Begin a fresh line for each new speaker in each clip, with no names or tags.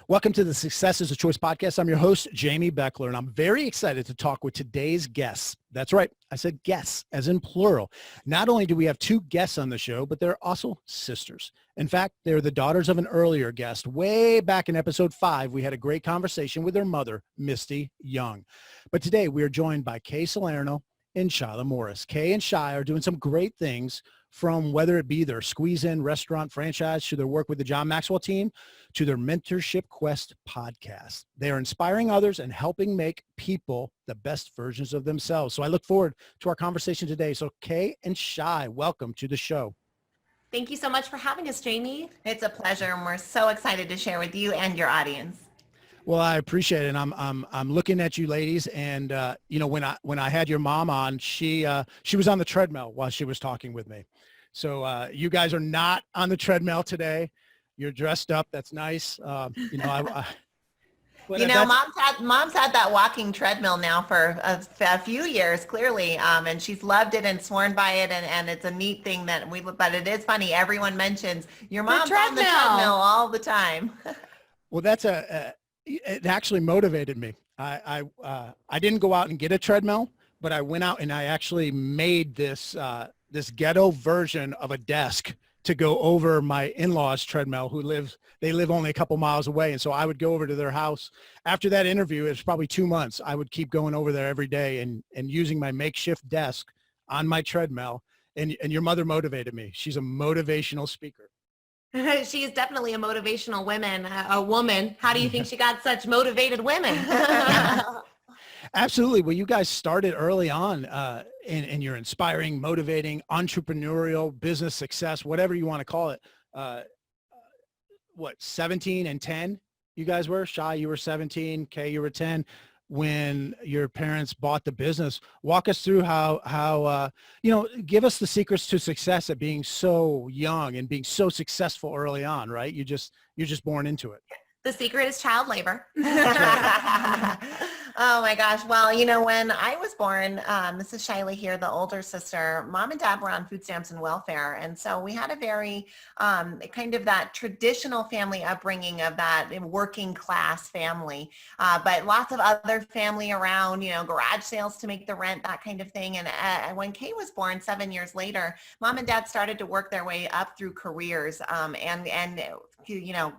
Welcome to the Success is a Choice podcast. I'm your host, Jamy Bechler, and I'm very excited to talk with today's guests. That's right. I said guests, as in plural. Not only do we have two guests on the show, but they're also sisters. In fact, they're the daughters of an earlier guest. Way back in episode 5, we had a great conversation with their mother, Misty Young. But today we are joined by Kay Salerno and Shila Morris. Kay and Shila are doing some great things, from whether it be their squeeze-in restaurant franchise to their work with the John Maxwell team to their Mentorship Quest podcast. They are inspiring others and helping make people the best versions of themselves. So I look forward to our conversation today. So Kay and Shila, welcome to the show.
Thank you so much for having us, Jamy.
It's a pleasure, and we're so excited to share with you and your audience.
Well, I appreciate it. And I'm looking at you ladies, and when I had your mom on, she was on the treadmill while she was talking with me. So you guys are not on the treadmill today. You're dressed up. That's nice. Mom's
had that walking treadmill now for a few years, clearly, and she's loved it and sworn by it, and it's a neat thing but it is funny. Everyone mentions your mom's on the treadmill all the time.
Well, it actually motivated me. I didn't go out and get a treadmill, but I went out and I actually made this ghetto version of a desk to go over my in-laws' treadmill they live only a couple miles away. And so I would go over to their house. After that interview, it was probably 2 months. I would keep going over there every day and using my makeshift desk on my treadmill. And your mother motivated me. She's a motivational speaker.
She is definitely a motivational woman. How do you think she got such motivated women?
Absolutely. Well, you guys started early on in your inspiring, motivating, entrepreneurial business success, whatever you want to call it. 17 and 10 you guys were? Shila, you were 17. Kay, you were 10 when your parents bought the business. Walk us through how give us the secrets to success at being so young and being so successful early on, right? You're just born into it.
The secret is child labor.
Oh my gosh. Well, when I was born, this is Shila here, the older sister, mom and dad were on food stamps and welfare. And so we had a very kind of that traditional family upbringing of that working class family, but lots of other family around, garage sales to make the rent, that kind of thing. And when Kay was born 7 years later, mom and dad started to work their way up through careers.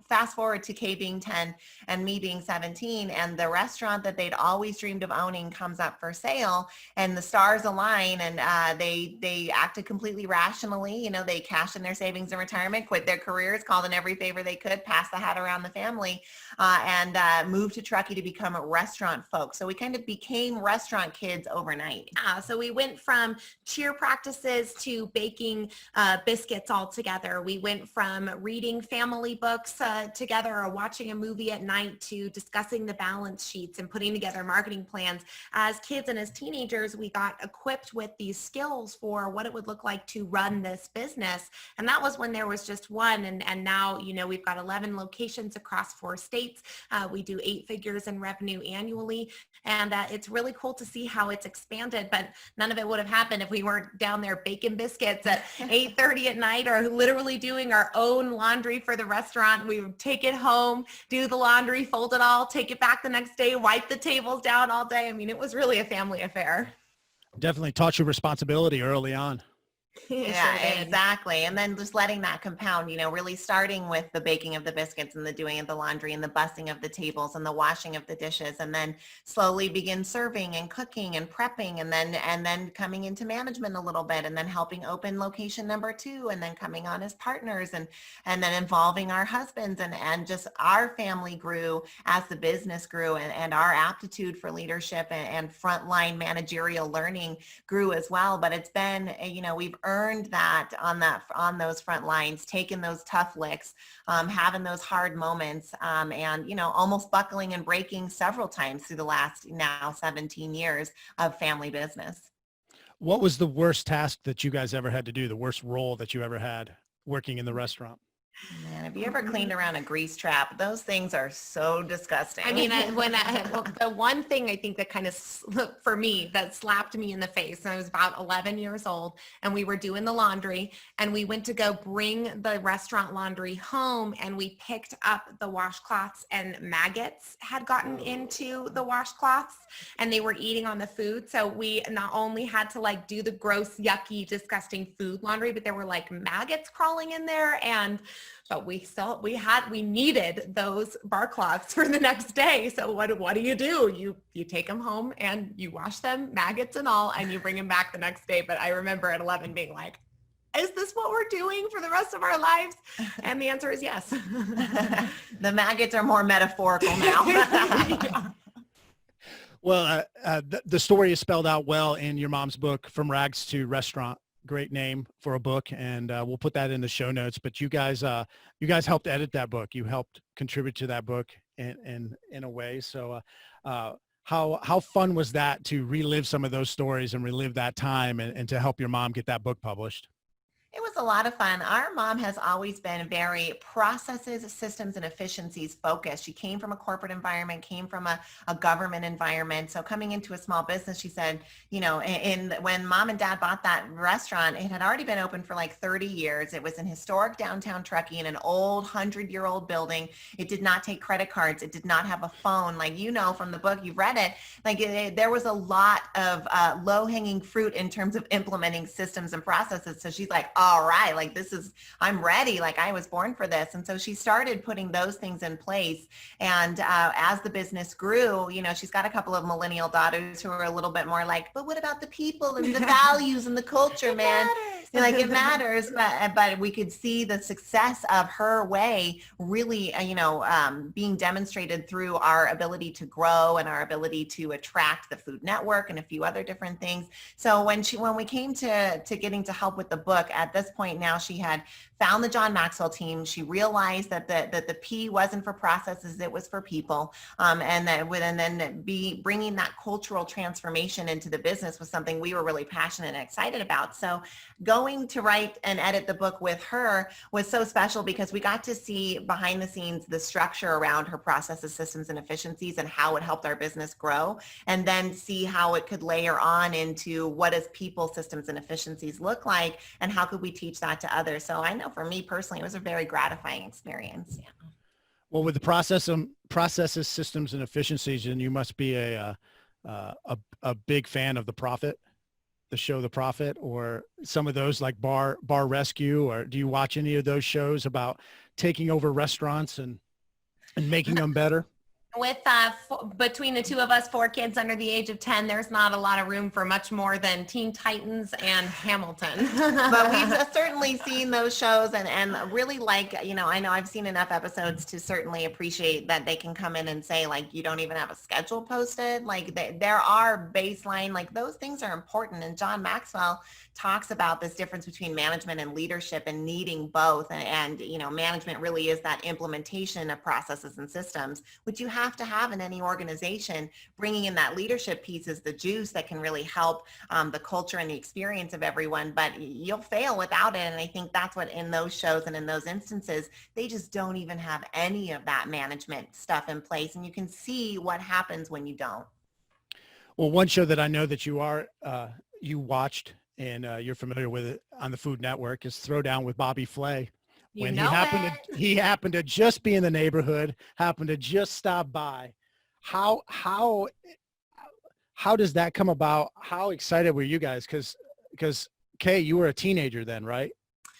Fast forward to Kay being 10 and me being 17, and the restaurant that they'd always dreamed of owning comes up for sale, and the stars align, and they acted completely rationally. They cashed in their savings in retirement, quit their careers, called in every favor they could, passed the hat around the family, and moved to Truckee to become restaurant folks. So we kind of became restaurant kids overnight.
So we went from cheer practices to baking biscuits all together. We went from reading family books together or watching a movie at night to discussing the balance sheets and putting together marketing plans. As kids and as teenagers, we got equipped with these skills for what it would look like to run this business. And that was when there was just one. And now, we've got 11 locations across 4 states. We do 8 figures in revenue annually. And it's really cool to see how it's expanded, but none of it would have happened if we weren't down there baking biscuits at 8:30 at night or literally doing our own laundry for the restaurant. We would take it home, do the laundry, fold it all, take it back the next day, wipe the tables down all day. I mean, it was really a family affair.
Definitely taught you responsibility early on.
Yeah, sure, exactly. And then just letting that compound, really starting with the baking of the biscuits and the doing of the laundry and the bussing of the tables and the washing of the dishes, and then slowly begin serving and cooking and prepping, and then coming into management a little bit, and then helping open location number 2, and then coming on as partners, and then involving our husbands, and just our family grew as the business grew, and our aptitude for leadership and frontline managerial learning grew as well. But it's been, we've earned that on those front lines, taking those tough licks, having those hard moments, and almost buckling and breaking several times through the last now 17 years of family business.
What was the worst task that you guys ever had to do? The worst role that you ever had working in the restaurant?
Man, have you ever cleaned around a grease trap? Those things are so disgusting.
I mean, the one thing I think that kind of, for me, that slapped me in the face, and I was about 11 years old, and we were doing the laundry, and we went to go bring the restaurant laundry home, and we picked up the washcloths, and maggots had gotten into the washcloths, and they were eating on the food. So we not only had to like do the gross, yucky, disgusting food laundry, but there were like maggots crawling in there, but we needed those bar cloths for the next day. So what do? You take them home and you wash them, maggots and all, and you bring them back the next day. But I remember at 11 being like, is this what we're doing for the rest of our lives? And the answer is yes.
The maggots are more metaphorical now.
Yeah.
Well, the story is spelled out well in your mom's book, From Rags to Restaurant. Great name for a book, and we'll put that in the show notes. But you guys helped edit that book. You helped contribute to that book in a way. So how fun was that to relive some of those stories and relive that time and to help your mom get that book published?
It was a lot of fun. Our mom has always been very processes, systems, and efficiencies focused. She came from a corporate environment, came from a government environment. So coming into a small business, she said, when mom and dad bought that restaurant, it had already been open for like 30 years. It was in historic downtown Truckee in an old 100-year-old building. It did not take credit cards. It did not have a phone. Like, from the book, you've read it, there was a lot of low-hanging fruit in terms of implementing systems and processes. So she's like, all right, I'm ready. Like, I was born for this. And so she started putting those things in place. And as the business grew, she's got a couple of millennial daughters who are a little bit more like, but what about the people and the values and the culture, man? It matters. But we could see the success of her way really, being demonstrated through our ability to grow and our ability to attract the Food Network and a few other different things. So when we came to getting to help with the book, at this point now, she had found the John Maxwell team. She realized that the P wasn't for processes, it was for people. And then bringing that cultural transformation into the business was something we were really passionate and excited about. So going to write and edit the book with her was so special because we got to see behind the scenes the structure around her processes, systems, and efficiencies and how it helped our business grow, and then see how it could layer on into what does people, systems, and efficiencies look like, and how could we teach that to others. So I know for me personally, it was a very gratifying experience. Yeah.
Well, with the processes, systems, and efficiencies, and you must be a big fan of the show The Profit, or some of those like Bar Rescue, or do you watch any of those shows about taking over restaurants and making them better?
With between the two of us, 4 kids under the age of 10, there's not a lot of room for much more than Teen Titans and Hamilton.
But we've certainly seen those shows and really I know I've seen enough episodes to certainly appreciate that they can come in and say, like, you don't even have a schedule posted. Like, there are baseline, like, those things are important. And John Maxwell talks about this difference between management and leadership and needing both. And management really is that implementation of processes and systems, which you have to have in any organization. Bringing in that leadership piece is the juice that can really help the culture and the experience of everyone, but you'll fail without it. And I think that's what in those shows and in those instances, they just don't even have any of that management stuff in place. And you can see what happens when you don't.
Well, one show that I know that you watched and you're familiar with it on the Food Network is Throwdown with Bobby Flay. When he happened to just be in the neighborhood, happened to just stop by. How does that come about? How excited were you guys? Because Kay, you were a teenager then, right?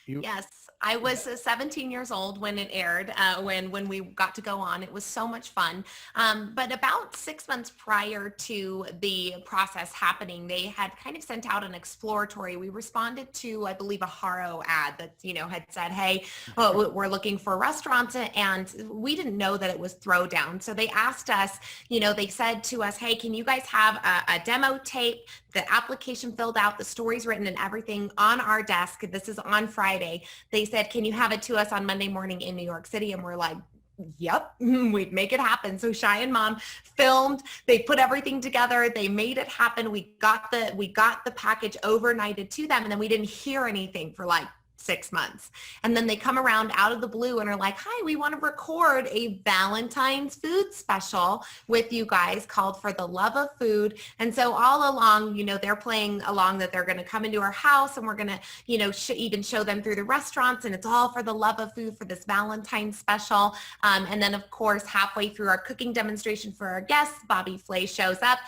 Yes. I was 17 years old when it aired, when we got to go on. It was so much fun. But about 6 months prior to the process happening, they had kind of sent out an exploratory. We responded to, I believe, a Haro ad that, had said, hey, we're looking for restaurants. And we didn't know that it was Throwdown. So they asked us, they said to us, hey, can you guys have a demo tape, the application filled out, the stories written and everything on our desk? This is on Friday. They said, can you have it to us on Monday morning in New York City? And we're like, yep, we'd make it happen. So Shy and Mom filmed, they put everything together, they made it happen. We got the package overnighted to them, and then we didn't hear anything for like 6 months. And then they come around out of the blue and are like, hi, we want to record a Valentine's food special with you guys called For the Love of Food. And so all along, they're playing along that they're going to come into our house and we're going to, even show them through the restaurants, and it's all for the love of food for this Valentine's special. And then of course, halfway through our cooking demonstration for our guests, Bobby Flay shows up.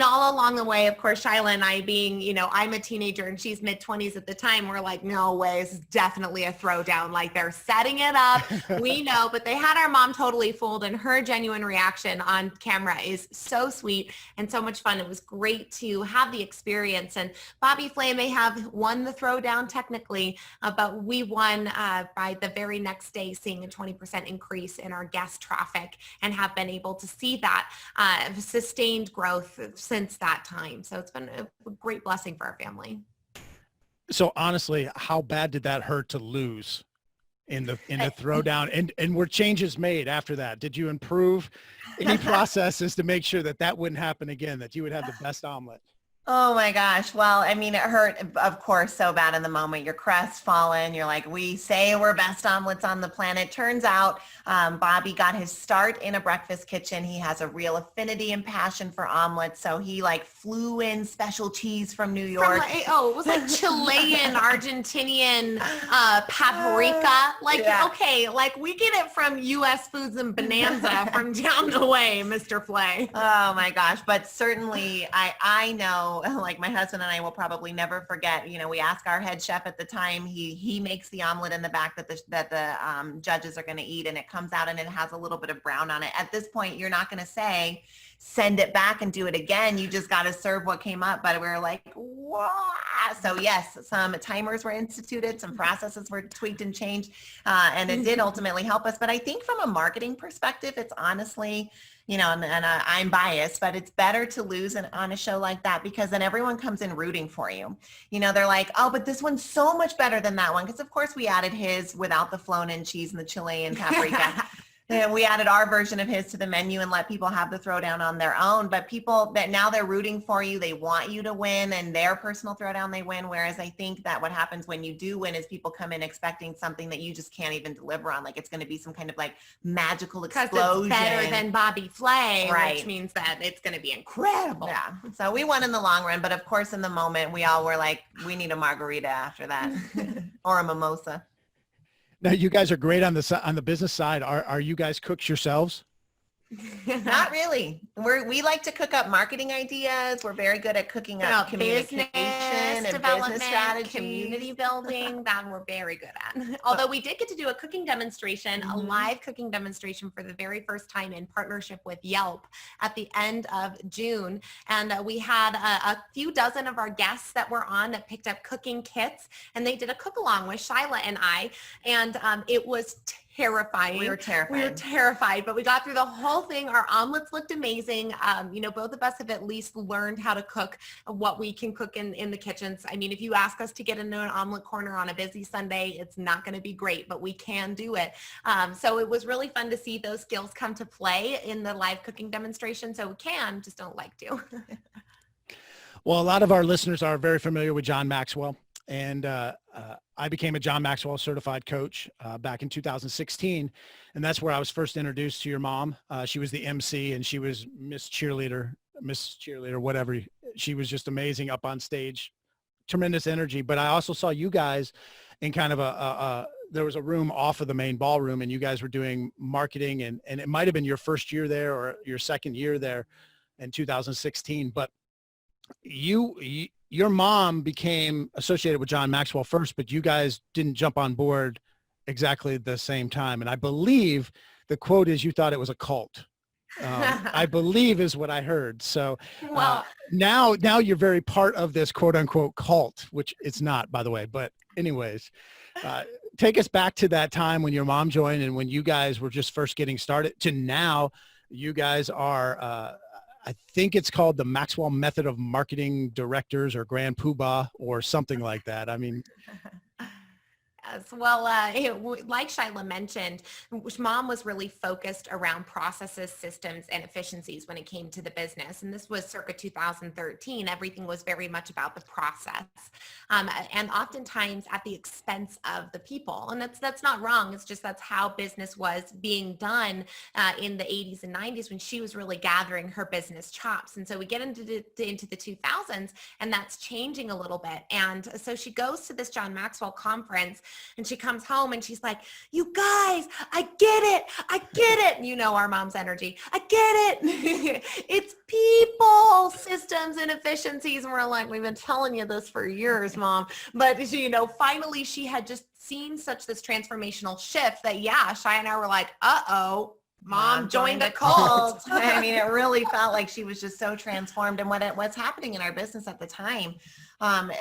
All along the way, of course, Shila and I being, I'm a teenager and she's mid-20s at the time, we're like, no way, this is definitely a throwdown. Like, they're setting it up. We know, but they had our mom totally fooled, and her genuine reaction on camera is so sweet and so much fun. It was great to have the experience. And Bobby Flay may have won the throwdown technically, but we won by the very next day, seeing a 20% increase in our guest traffic, and have been able to see that sustained growth since that time. So it's been a great blessing for our family.
So honestly, how bad did that hurt to lose in the throwdown? And were changes made after that? Did you improve any processes to make sure that wouldn't happen again, that you would have the best omelet?
Oh my gosh. Well, it hurt, of course, so bad in the moment. You're crestfallen. You're like, we say we're best omelets on the planet. Turns out Bobby got his start in a breakfast kitchen. He has a real affinity and passion for omelets. So he flew in special cheese from New York.
It was like Chilean, Argentinian, paprika. Okay, we get it from U.S. Foods and Bonanza from down the way, Mr. Flay.
Oh my gosh. But certainly I know, my husband and I will probably never forget, we ask our head chef at the time, he makes the omelet in the back that the judges are going to eat, and it comes out and it has a little bit of brown on it. At this point, you're not going to say, send it back and do it again. You just got to serve what came up. But we were like, wow. So yes, some timers were instituted, some processes were tweaked and changed, and it did ultimately help us. But I think from a marketing perspective, it's honestly, and I'm biased, but it's better to lose on a show like that, because then everyone comes in rooting for you. They're like, oh, but this one's so much better than that one. Because of course we added his without the flown-in cheese and the Chilean paprika. And we added our version of his to the menu and let people have the throwdown on their own. But people that now they're rooting for you, they want you to win, and their personal throwdown, they win. Whereas I think that what happens when you do win is people come in expecting something that you just can't even deliver on. Like, it's going to be some kind of magical explosion.
It's better than Bobby Flay,
right,
which means that it's going to be incredible.
Yeah. So we won in the long run. But of course, in the moment, we all were like, we need a margarita after that or a mimosa.
Now, you guys are great on the business side. Are you guys cooks yourselves?
Not really. We like to cook up marketing ideas. We're very good at cooking up communication and business strategy,
community building. That we're very good at. Although we did get to do a cooking demonstration, a live cooking demonstration for the very first time in partnership with Yelp at the end of June. And we had a few dozen of our guests that were on that picked up cooking kits, and they did a cook along with Shila and I. And it was terrifying.
We were
terrified, but we got through the whole thing. Our omelets looked amazing. Both of us have at least learned how to cook what we can cook in the kitchens. If you ask us to get into an omelet corner on a busy Sunday, it's not going to be great, but we can do it. So it was really fun to see those skills come to play in the live cooking demonstration. So we can, just don't like to.
Well, a lot of our listeners are very familiar with John Maxwell. And I became a John Maxwell certified coach back in 2016. And that's where I was first introduced to your mom. She was the MC, and she was Miss Cheerleader, whatever. She was just amazing up on stage, tremendous energy. But I also saw you guys in kind of there was a room off of the main ballroom, and you guys were doing marketing, and it might have been your first year there or your second year there in 2016. But your mom became associated with John Maxwell first, but you guys didn't jump on board exactly at the same time. And I believe the quote is you thought it was a cult. I believe is what I heard. So now you're very part of this quote unquote cult, which it's not, by the way. But anyways, take us back to that time when your mom joined and when you guys were just first getting started to now you guys are, I think it's called the Maxwell Method of Marketing Directors or Grand Poobah or something like that.
Yes. Well, like Shila mentioned, mom was really focused around processes, systems, and efficiencies when it came to the business. And this was circa 2013. Everything was very much about the process, and oftentimes at the expense of the people. And that's not wrong. It's just that's how business was being done in the 80s and 90s when she was really gathering her business chops. And so we get into the 2000s, and that's changing a little bit. And so she goes to this John Maxwell conference, and she comes home and she's like, you guys, I get it. I get it. You know, our mom's energy. I get it. It's people, systems, and efficiencies. And we're like, we've been telling you this for years, Mom. But, you know, finally she had just seen such this transformational shift that, yeah, Shy and I were like, uh-oh, Mom joined the cult.
I mean, it really felt like she was just so transformed. And what's happening in our business at the time,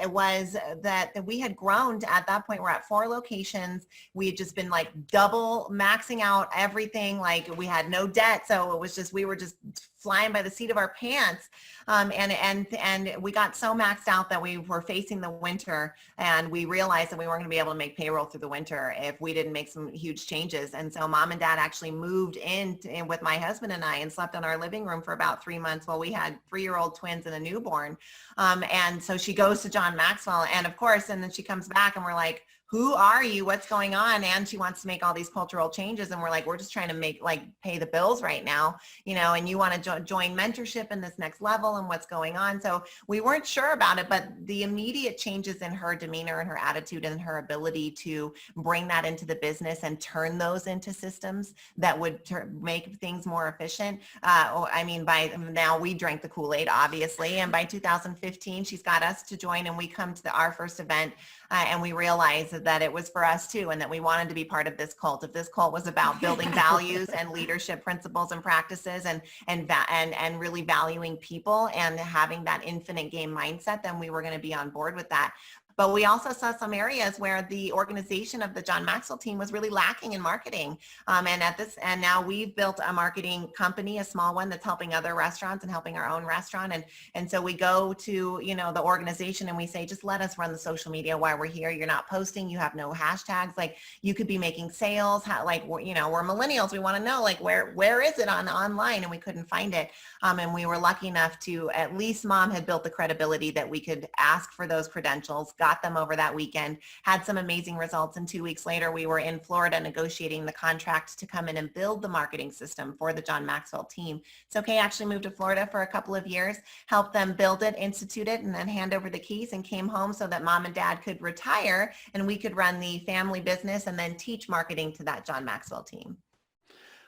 it was that we had grown to, at that point, we're at 4 locations. We had just been like double maxing out everything. Like we had no debt. So it was just, we were just flying by the seat of our pants. And we got so maxed out that we were facing the winter, and we realized that we weren't gonna be able to make payroll through the winter if we didn't make some huge changes. And so Mom and Dad actually moved in with my husband and I and slept in our living room for about 3 months while we had 3-year-old twins and a newborn. And so she goes to John Maxwell, and of course, and then she comes back and we're like, who are you? What's going on? And she wants to make all these cultural changes. And we're like, we're just trying to pay the bills right now, you know, and you want to join mentorship in this next level and what's going on. So we weren't sure about it, but the immediate changes in her demeanor and her attitude and her ability to bring that into the business and turn those into systems that would make things more efficient. I mean, by now we drank the Kool-Aid, obviously. And by 2015, she's got us to join, and we come to our first event. And we realized that it was for us too, and that we wanted to be part of this cult. If this cult was about building values and leadership principles and practices and really valuing people and having that infinite game mindset, then we were going to be on board with that. But we also saw some areas where the organization of the John Maxwell team was really lacking in marketing. And now we've built a marketing company, a small one that's helping other restaurants and helping our own restaurant. And so we go to, you know, the organization and we say, just let us run the social media while we're here. You're not posting, you have no hashtags. Like you could be making sales, you know, we're millennials. We want to know, like, where is it online? And we couldn't find it. And we were lucky enough to, at least Mom had built the credibility that we could ask for those credentials, got them over that weekend, had some amazing results. And 2 weeks later, we were in Florida negotiating the contract to come in and build the marketing system for the John Maxwell team. So Kay actually moved to Florida for a couple of years, helped them build it, institute it, and then hand over the keys, and came home so that Mom and Dad could retire and we could run the family business and then teach marketing to that John Maxwell team.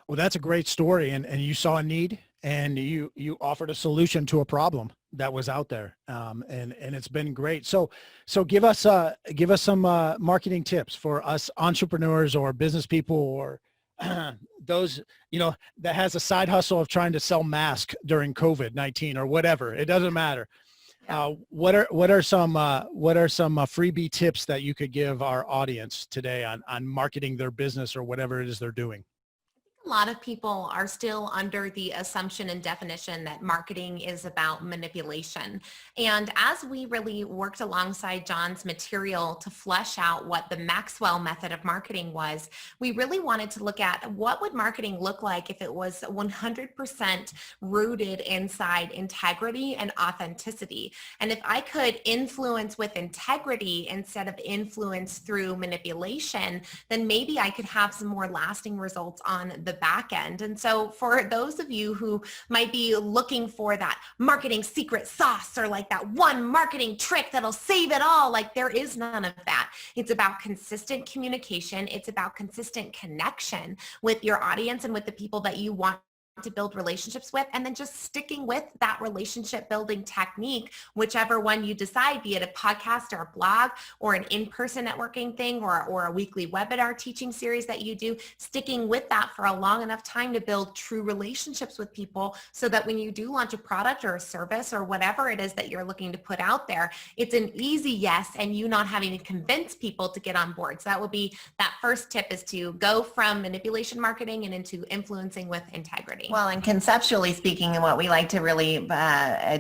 Well, that's a great story. And you saw a need, and you offered a solution to a problem that was out there. And it's been great. So give us some marketing tips for us entrepreneurs or business people, or those, you know, that has a side hustle of trying to sell masks during COVID-19 or whatever. It doesn't matter. Yeah. What are some freebie tips that you could give our audience today on marketing their business or whatever it is they're doing?
A lot of people are still under the assumption and definition that marketing is about manipulation. And as we really worked alongside John's material to flesh out what the Maxwell method of marketing was, we really wanted to look at what would marketing look like if it was 100% rooted inside integrity and authenticity. And if I could influence with integrity instead of influence through manipulation, then maybe I could have some more lasting results on the back end. And so for those of you who might be looking for that marketing secret sauce, or like that one marketing trick that'll save it all, like there is none of that. It's about consistent communication. It's about consistent connection with your audience and with the people that you want to build relationships with, and then just sticking with that relationship building technique, whichever one you decide, be it a podcast or a blog or an in-person networking thing or a weekly webinar teaching series that you do, sticking with that for a long enough time to build true relationships with people, so that when you do launch a product or a service or whatever it is that you're looking to put out there, it's an easy yes, and you not having to convince people to get on board. So that would be that first tip, is to go from manipulation marketing and into influencing with integrity. integrity.
Well, and conceptually speaking, and what we like to really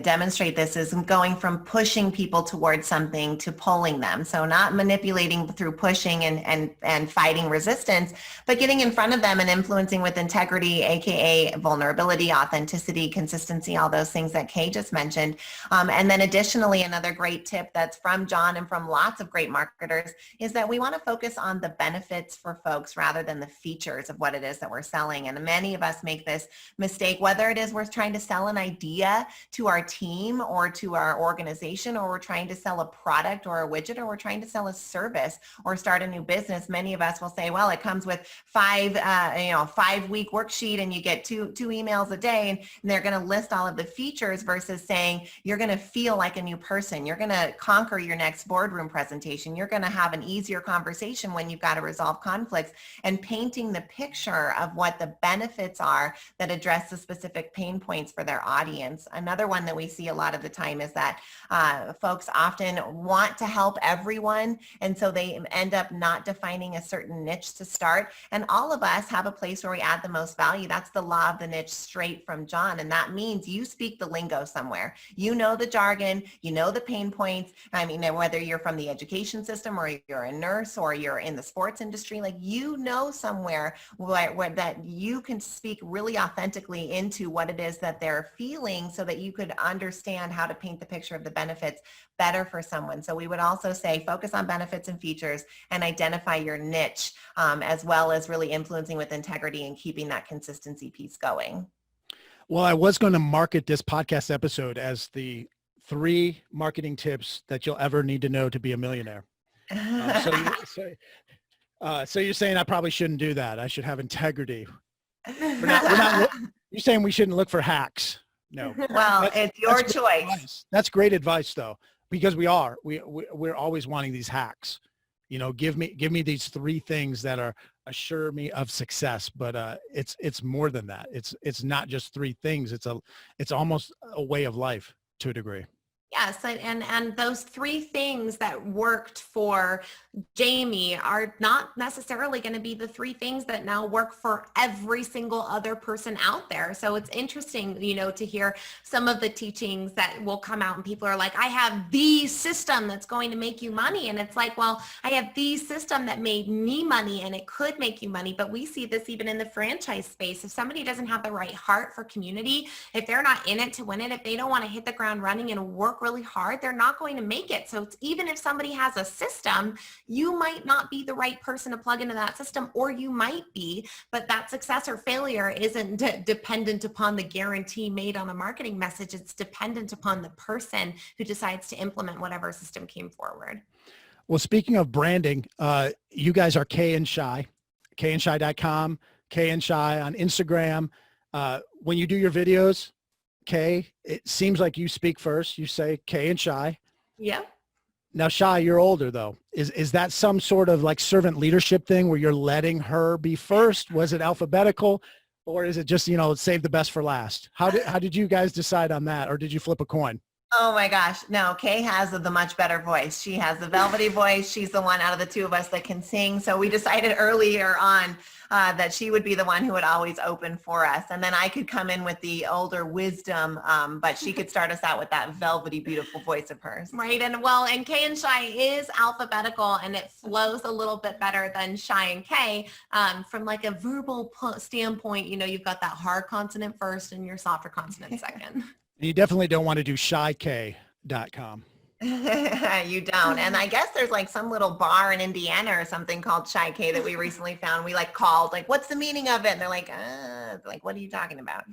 demonstrate this is going from pushing people towards something to pulling them. So not manipulating through pushing and fighting resistance, but getting in front of them and influencing with integrity, aka vulnerability, authenticity, consistency, all those things that Kay just mentioned. And then additionally, another great tip that's from John and from lots of great marketers is that we want to focus on the benefits for folks rather than the features of what it is that we're selling. And many of us make this mistake, whether it is we're trying to sell an idea to our team or to our organization, or we're trying to sell a product or a widget, or we're trying to sell a service or start a new business. Many of us will say, well, it comes with 5-week worksheet and you get two emails a day, and they're going to list all of the features versus saying you're going to feel like a new person. You're going to conquer your next boardroom presentation. You're going to have an easier conversation when you've got to resolve conflicts, and painting the picture of what the benefits are that address the specific pain points for their audience. Another one that we see a lot of the time is that folks often want to help everyone, and so they end up not defining a certain niche to start. And all of us have a place where we add the most value. That's the law of the niche straight from John. And that means you speak the lingo somewhere. You know the jargon, you know the pain points. I mean, whether you're from the education system or you're a nurse or you're in the sports industry, like you know somewhere where that you can speak really authentically into what it is that they're feeling, so that you could understand how to paint the picture of the benefits better for someone. So we would also say focus on benefits and features and identify your niche, as well as really influencing with integrity and keeping that consistency piece going.
Well, I was going to market this podcast episode as the 3 marketing tips that you'll ever need to know to be a millionaire. So you're saying I probably shouldn't do that. I should have integrity. You're saying we shouldn't look for hacks. No.
Well, it's your choice.
Advice. That's great advice, though, because we're always wanting these hacks. You know, give me these 3 things that are assure me of success. But it's more than that. It's not just 3 things. It's almost a way of life to a degree.
Yes, and those 3 things that worked for Jamy are not necessarily going to be the 3 things that now work for every single other person out there. So it's interesting, to hear some of the teachings that will come out and people are like, I have the system that's going to make you money. And it's like, well, I have the system that made me money and it could make you money. But we see this even in the franchise space. If somebody doesn't have the right heart for community, if they're not in it to win it, if they don't want to hit the ground running and work really hard, they're not going to make it. So even if somebody has a system, you might not be the right person to plug into that system, or you might be, but that success or failure isn't dependent upon the guarantee made on a marketing message. It's dependent upon the person who decides to implement whatever system came forward.
Well, speaking of branding, you guys are Kay and Shy, kayandshy.com, Kay and Shy on Instagram. When you do your videos, Kay, it seems like you speak first. You say Kay and Shy.
Yeah.
Now, Shy, you're older though. Is that some sort of like servant leadership thing where you're letting her be first? Was it alphabetical, or is it just, save the best for last? How did you guys decide on that, or did you flip a coin?
Oh my gosh. No, Kay has the much better voice. She has the velvety voice. She's the one out of the 2 of us that can sing. So we decided earlier on that she would be the one who would always open for us. And then I could come in with the older wisdom, but she could start us out with that velvety, beautiful voice of hers.
Right. And Kay and Shy is alphabetical, and it flows a little bit better than Shy and Kay. From like a verbal standpoint, you've got that hard consonant first and your softer consonant second.
You definitely don't want to do shykay.com.
You don't. And I guess there's like some little bar in Indiana or something called Shy K that we recently found. We called, what's the meaning of it? And they're like, what are you talking about?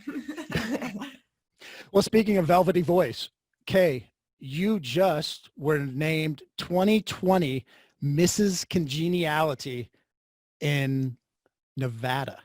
Well, speaking of velvety voice, Kay, you just were named 2020 Mrs. Congeniality in Nevada.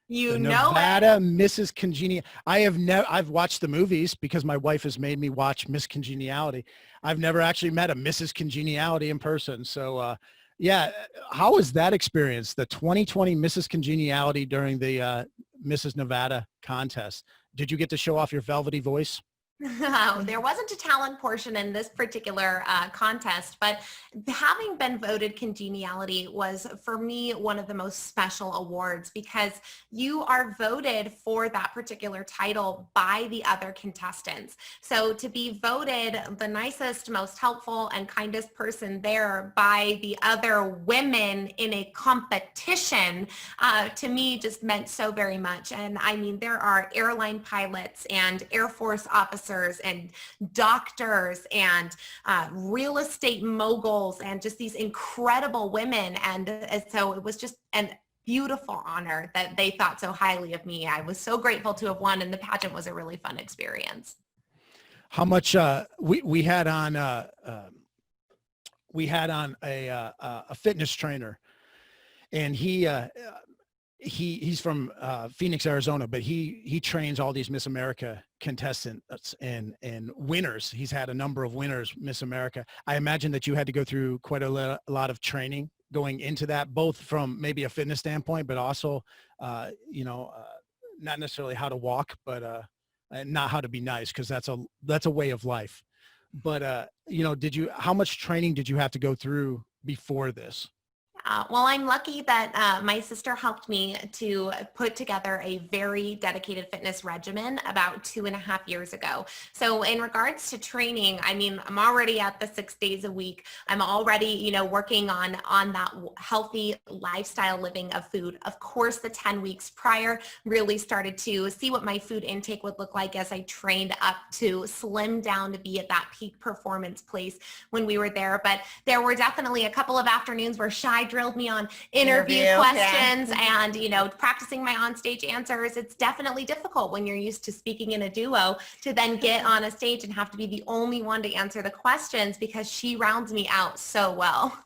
Nevada
Mrs. Congeniality. I've watched the movies because my wife has made me watch Miss Congeniality. I've never actually met a Mrs. Congeniality in person. So yeah, how was that experience? The 2020 Mrs. Congeniality during the Mrs. Nevada contest. Did you get to show off your velvety voice?
There wasn't a talent portion in this particular contest, but having been voted congeniality was for me one of the most special awards because you are voted for that particular title by the other contestants. So to be voted the nicest, most helpful, and kindest person there by the other women in a competition, to me just meant so very much. And I mean, there are airline pilots and Air Force officers and doctors and real estate moguls and just these incredible women. And so it was just an beautiful honor that they thought so highly of me. I was so grateful to have won, and the pageant was a really fun experience.
How much we had on a fitness trainer, and he's from Phoenix, Arizona, but he trains all these Miss America contestants and winners. He's had a number of winners, Miss America. I imagine that you had to go through quite a lot of training going into that, both from maybe a fitness standpoint, but also, not necessarily how to walk, but not how to be nice, because that's a way of life. But, how much training did you have to go through before this?
Well, I'm lucky that my sister helped me to put together a very dedicated fitness regimen about 2.5 years ago. So in regards to training, I mean, I'm already at the 6 days a week. I'm already, working on that healthy lifestyle living of food. Of course, the 10 weeks prior really started to see what my food intake would look like as I trained up to slim down to be at that peak performance place when we were there. But there were definitely a couple of afternoons where Shy drilled me on interview questions and, practicing my onstage answers. It's definitely difficult when you're used to speaking in a duo to then get on a stage and have to be the only one to answer the questions because she rounds me out so well.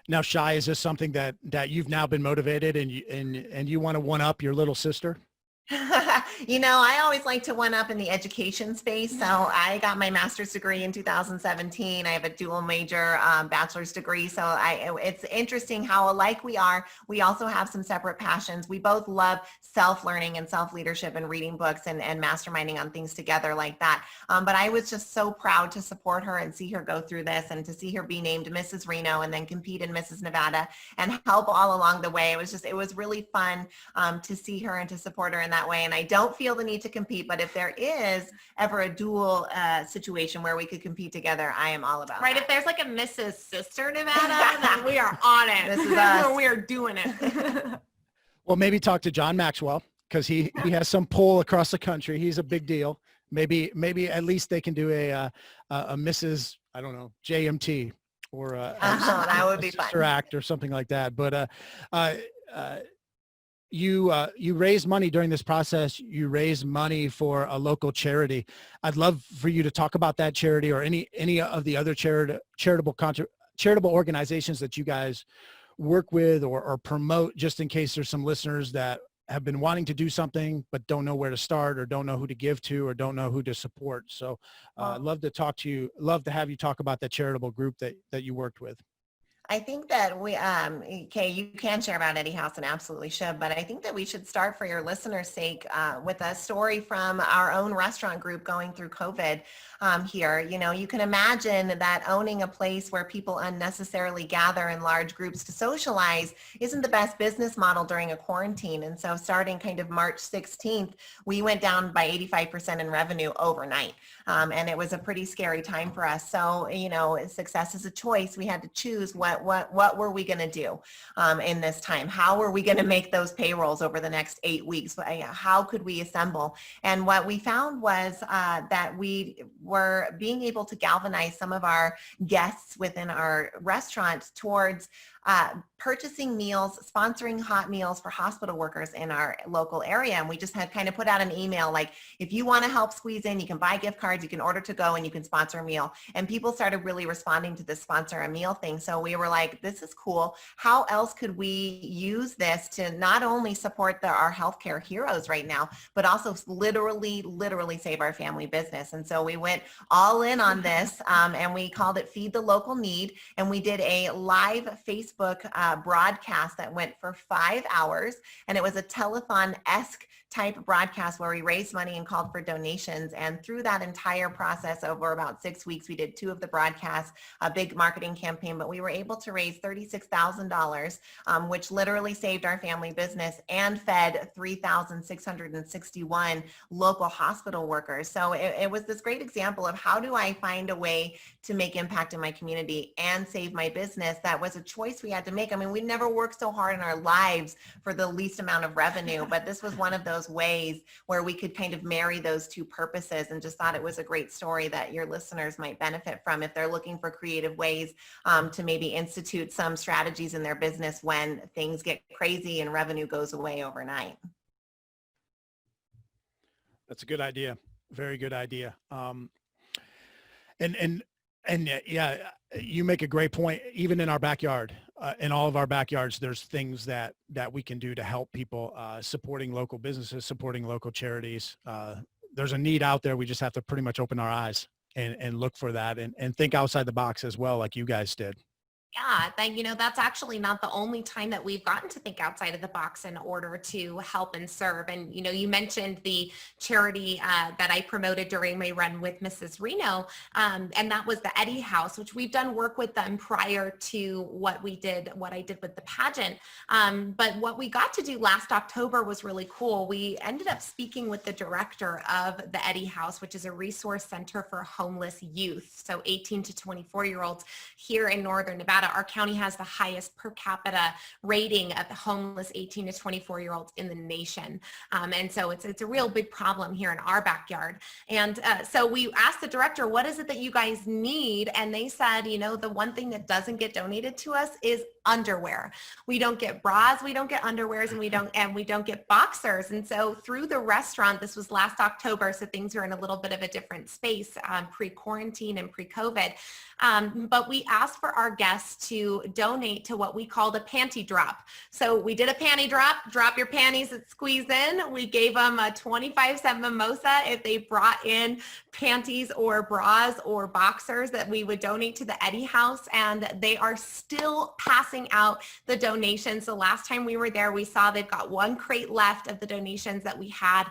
Now, Shy, is this something that you've now been motivated and you want to one up your little sister?
I always like to one up in the education space. So I got my master's degree in 2017. I have a dual major bachelor's degree. So it's interesting how alike we are. We also have some separate passions. We both love self-learning and self-leadership and reading books and masterminding on things together like that. But I was just so proud to support her and see her go through this and to see her be named Mrs. Reno and then compete in Mrs. Nevada and help all along the way. It was really fun to see her and to support her in that way. And I don't feel the need to compete, but if there is ever a dual situation where we could compete together, I am all about
right.
that.
If there's like a Mrs. Sister Nevada, then we are on it.
This is us.
We are doing it.
Well, maybe talk to John Maxwell, because he has some pull across the country. He's a big deal. Maybe at least they can do a Mrs. I don't know, JMT or
that would be
Sister
fun.
Act or something like that. But you raised money during this process. You raised money for a local charity. I'd love for you to talk about that charity or any of the other charitable organizations that you guys work with or promote, just in case there's some listeners that have been wanting to do something but don't know where to start or don't know who to give to or don't know who to support. So I'd love to have you talk about that charitable group that you worked with.
I think that Kay, you can share about Eddie House and absolutely should, but I think that we should start for your listeners' sake with a story from our own restaurant group going through COVID here. You can imagine that owning a place where people unnecessarily gather in large groups to socialize isn't the best business model during a quarantine. And so starting kind of March 16th, we went down by 85% in revenue overnight. And it was a pretty scary time for us. So, success is a choice. We had to choose what were we going to do in this time? How were we going to make those payrolls over the next 8 weeks? How could we assemble? And what we found was that we were being able to galvanize some of our guests within our restaurant towards purchasing meals, sponsoring hot meals for hospital workers in our local area. And we just had kind of put out an email like, if you want to help squeeze in, you can buy gift cards, you can order to go, and you can sponsor a meal. And people started really responding to this sponsor a meal thing. So we were like, this is cool. How else could we use this to not only support our healthcare heroes right now, but also literally save our family business? And so we went all in on this and we called it Feed the Local Need. And we did a live Facebook broadcast that went for 5 hours. And it was a telethon-esque type broadcast where we raised money and called for donations. And through that entire process, over about 6 weeks, we did 2 of the broadcasts, a big marketing campaign, but we were able to raise $36,000, which literally saved our family business and fed 3,661 local hospital workers. So it was this great example of how do I find a way to make impact in my community and save my business. That was a choice we had to make. I mean, we never worked so hard in our lives for the least amount of revenue, but this was one of those ways where we could kind of marry those two purposes, and just thought it was a great story that your listeners might benefit from if they're looking for creative ways to maybe institute some strategies in their business when things get crazy and revenue goes away overnight.
That's a good idea. Very good idea. Yeah, you make a great point. Even in our backyard, in all of our backyards, there's things that we can do to help people, supporting local businesses, supporting local charities. There's a need out there. We just have to pretty much open our eyes and look for that and think outside the box as well, like you guys did.
Yeah, that's actually not the only time that we've gotten to think outside of the box in order to help and serve. And, you mentioned the charity that I promoted during my run with Mrs. Reno, and that was the Eddie House, which we've done work with them prior to what I did with the pageant. But what we got to do last October was really cool. We ended up speaking with the director of the Eddie House, which is a resource center for homeless youth, so 18 to 24-year-olds here in Northern Nevada. Our county has the highest per capita rating of the homeless 18 to 24-year-olds in the nation. And so it's a real big problem here in our backyard. And so we asked the director, what is it that you guys need? And they said, the one thing that doesn't get donated to us is underwear. We don't get bras, we don't get underwears, and we don't get boxers. And so through the restaurant, this was last October, so things are in a little bit of a different space, pre-quarantine and pre-COVID. But we asked for our guests to donate to what we called a panty drop. So we did a panty drop your panties that squeeze in. We gave them a 25-cent mimosa if they brought in panties or bras or boxers that we would donate to the Eddie House. And they are still passing out the donations. The last time we were there, we saw they've got 1 crate left of the donations that we had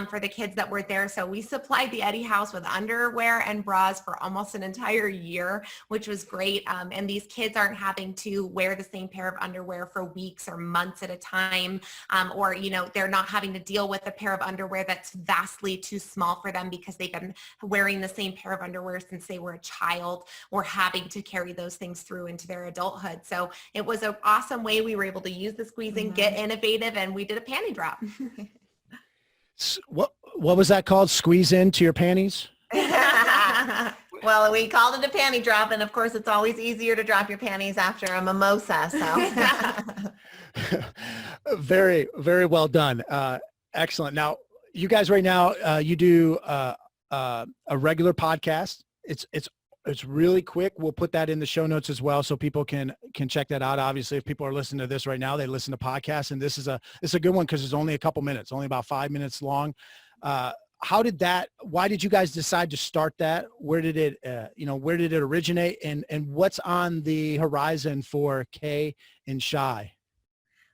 for the kids that were there. So we supplied the Eddie House with underwear and bras for almost an entire year, which was great. And these kids aren't having to wear the same pair of underwear for weeks or months at a time. Or, they're not having to deal with a pair of underwear that's vastly too small for them because they've been wearing the same pair of underwear since they were a child, or having to carry those things through into their adulthood. So it was an awesome way we were able to use the squeezing, get innovative, and we did a panty drop.
What was that called? Squeeze into your panties?
Well, we called it a panty drop, and of course it's always easier to drop your panties after a mimosa. So
very, very well done. Excellent. Now, you guys right now, you do a regular podcast. It's really quick. We'll put that in the show notes as well, so people can check that out. Obviously, if people are listening to this right now, they listen to podcasts, and it's a good one because it's only a couple minutes, only about 5 minutes long. Why did you guys decide to start that? Where did it originate, and what's on the horizon for Kay and Shila?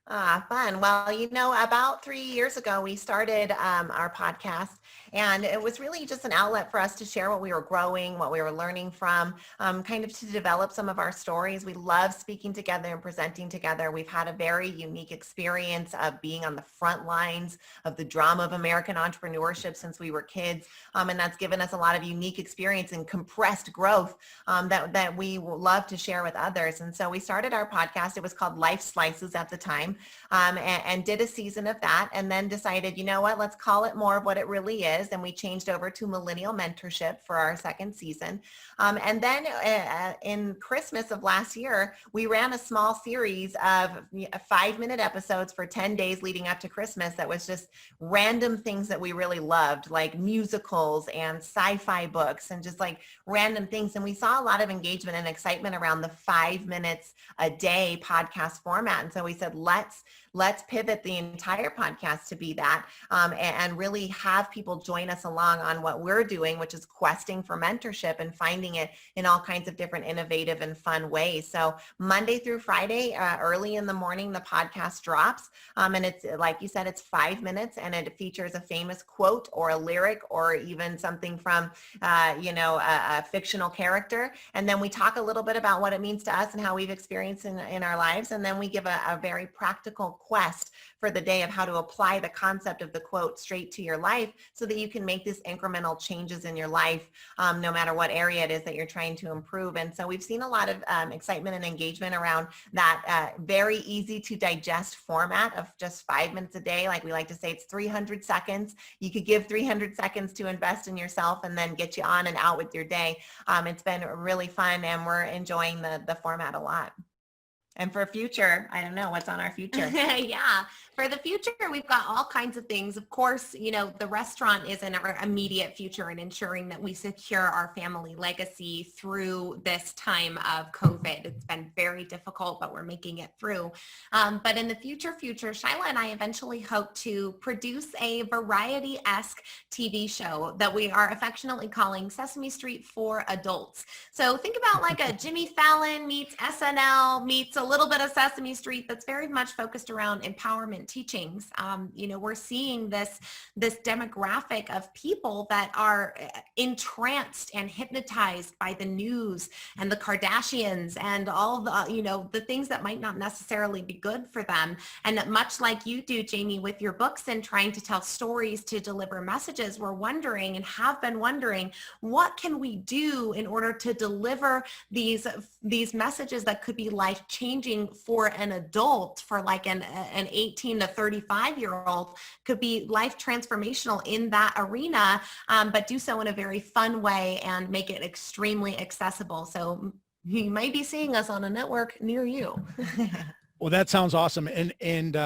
Fun. Well, about 3 years ago, we started our podcast, and it was really just an outlet for us to share what we were growing, what we were learning from, kind of to develop some of our stories. We love speaking together and presenting together. We've had a very unique experience of being on the front lines of the drama of American entrepreneurship since we were kids, and that's given us a lot of unique experience and compressed growth that we love to share with others. And so we started our podcast. It was called Life Slices at the time. And did a season of that, and then decided, let's call it more of what it really is. And we changed over to Millennial Mentorship for our second season. And then in Christmas of last year, we ran a small series of 5-minute episodes for 10 days leading up to Christmas that was just random things that we really loved, like musicals and sci-fi books and just like random things. And we saw a lot of engagement and excitement around the 5 minutes a day podcast format. And so we said, let's let's pivot the entire podcast to be that, and really have people join us along on what we're doing, which is questing for mentorship and finding it in all kinds of different innovative and fun ways. So Monday through Friday, early in the morning, the podcast drops. And it's, like you said, it's 5 minutes, and it features a famous quote or a lyric or even something from, a fictional character. And then we talk a little bit about what it means to us and how we've experienced in our lives. And then we give a very practical quest for the day of how to apply the concept of the quote straight to your life so that you can make these incremental changes in your life, no matter what area it is that you're trying to improve. And so we've seen a lot of excitement and engagement around that very easy to digest format of just 5 minutes a day. Like we like to say, it's 300 seconds. You could give 300 seconds to invest in yourself and then get you on and out with your day. It's been really fun, and we're enjoying the format a lot. And for future, I don't know what's on our future.
Yeah. For the future, we've got all kinds of things. Of course, the restaurant is in our immediate future and ensuring that we secure our family legacy through this time of COVID. It's been very difficult, but we're making it through. But in the future, Shila and I eventually hope to produce a variety-esque TV show that we are affectionately calling Sesame Street for Adults. So think about like a Jimmy Fallon meets SNL meets a little bit of Sesame Street that's very much focused around empowerment teachings. We're seeing this demographic of people that are entranced and hypnotized by the news and the Kardashians and all the things that might not necessarily be good for them. And that much like you do, Jamy, with your books and trying to tell stories to deliver messages, we're wondering and have been wondering, what can we do in order to deliver these messages that could be life-changing for an adult, for like an 18 to 35-year-old, could be life transformational in that arena, but do so in a very fun way and make it extremely accessible. So you might be seeing us on a network near you.
Well, that sounds awesome. And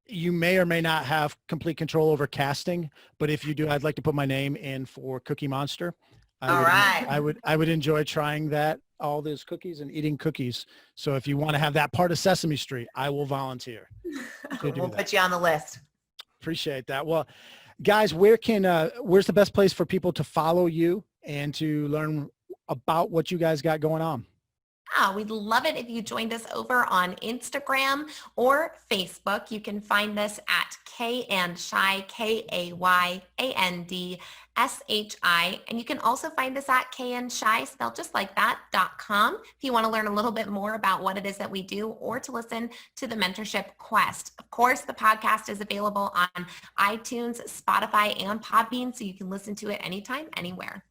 you may or may not have complete control over casting, but if you do, I'd like to put my name in for Cookie Monster. I would enjoy trying that, all those cookies and eating cookies. So if you want to have that part of Sesame Street, I will volunteer.
We'll put you on the list.
Appreciate that. Well, guys, where's the best place for people to follow you and to learn about what you guys got going on?
We'd love it if you joined us over on Instagram or Facebook. You can find us at Kay and Shila, KayandShi. And you can also find us at KayandShi, spelled just like that, .com, if you want to learn a little bit more about what it is that we do or to listen to the mentorship quest. Of course, the podcast is available on iTunes, Spotify, and Podbean, so you can listen to it anytime, anywhere.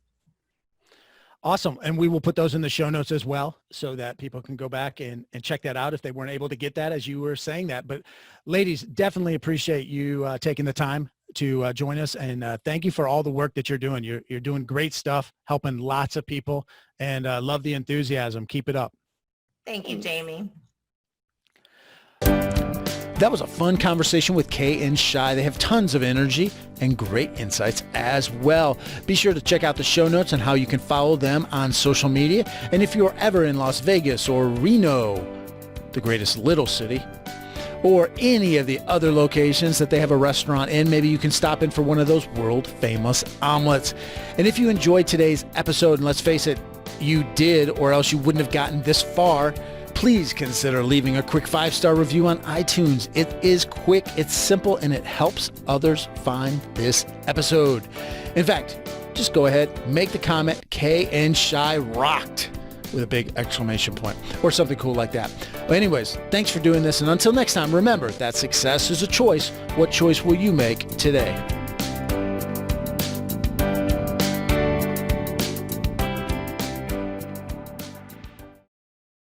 Awesome. And we will put those in the show notes as well so that people can go back and check that out if they weren't able to get that as you were saying that. But ladies, definitely appreciate you taking the time to join us. And thank you for all the work that you're doing. You're doing great stuff, helping lots of people, and love the enthusiasm. Keep it up.
Thank you, Jamy.
That was a fun conversation with Kay and Shila. They have tons of energy and great insights as well. Be sure to check out the show notes on how you can follow them on social media. And if you're ever in Las Vegas or Reno, the greatest little city, or any of the other locations that they have a restaurant in, maybe you can stop in for one of those world famous omelets. And if you enjoyed today's episode, and let's face it, you did, or else you wouldn't have gotten this far, please consider leaving a quick 5-star review on iTunes. It is quick, it's simple, and it helps others find this episode. In fact, just go ahead, make the comment, Kay and Shila rocked, with a big exclamation point or something cool like that. Well, anyways, thanks for doing this. And until next time, remember that success is a choice. What choice will you make today?